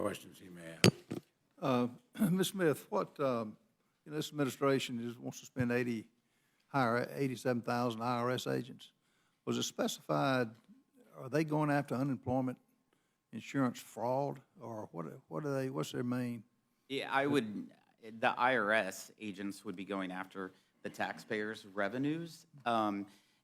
questions he may have. Ms. Smith, this administration wants to spend hire 87,000 IRS agents. Was it specified, are they going after unemployment insurance fraud, or what's their main? Yeah, the IRS agents would be going after the taxpayers' revenues.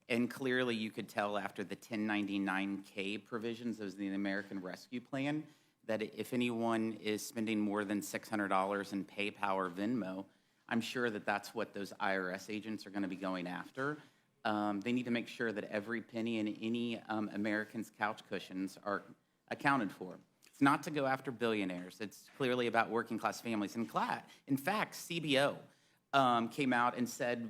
And clearly you could tell after the 1099K provisions of the American Rescue Plan that if anyone is spending more than $600 in PayPal or Venmo, I'm sure that that's what those IRS agents are going to be going after. They need to make sure that every penny in any American's couch cushions are accounted for. It's not to go after billionaires. It's clearly about working class families. In fact, CBO came out and said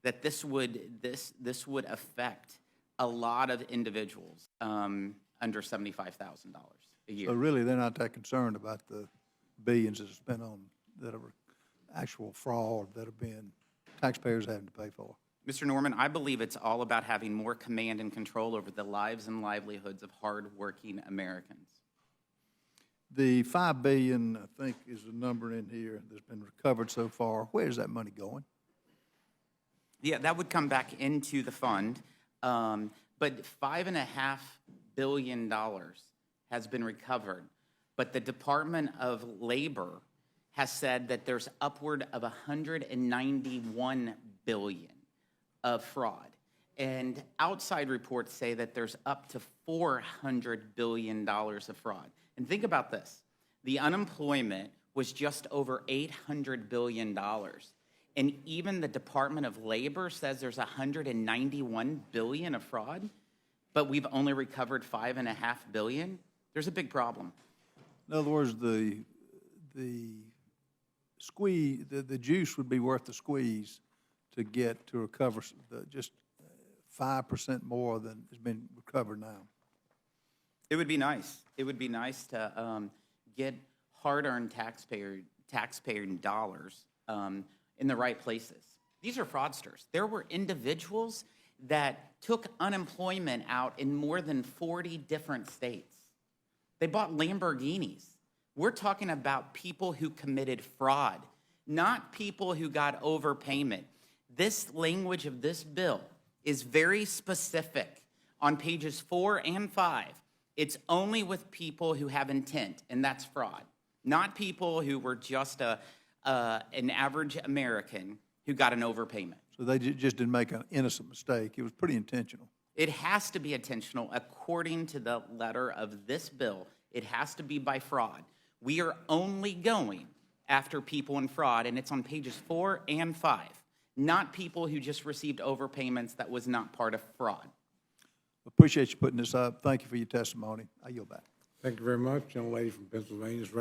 that this would affect a lot of individuals under $75,000 a year. So really, they're not that concerned about the billions that are spent on that are actual fraud that are being taxpayers having to pay for. Mr. Norman, I believe it's all about having more command and control over the lives and livelihoods of hardworking Americans. The $5 billion, I think, is the number in here that's been recovered so far. Where is that money going? Yeah, that would come back into the fund, but $5.5 billion has been recovered. But the Department of Labor has said that there's upward of $191 billion of fraud. And outside reports say that there's up to $400 billion of fraud. And think about this. The unemployment was just over $800 billion. And even the Department of Labor says there's $191 billion of fraud, but we've only recovered $5.5 billion. There's a big problem. In other words, the squeeze, the juice would be worth the squeeze to recover just 5% more than has been recovered now. It would be nice. It would be nice to get hard-earned taxpayer dollars in the right places. These are fraudsters. There were individuals that took unemployment out in more than 40 different states. They bought Lamborghinis. We're talking about people who committed fraud, not people who got overpayment. This language of this bill is very specific. On pages 4 and 5, it's only with people who have intent, and that's fraud, not people who were just an average American who got an overpayment. So they just didn't make an innocent mistake. It was pretty intentional. It has to be intentional according to the letter of this bill. It has to be by fraud. We are only going after people in fraud, and it's on pages 4 and 5, not people who just received overpayments that was not part of fraud. Appreciate you putting this up. Thank you for your testimony. I yield back. Thank you very much. Young lady from Pennsylvania is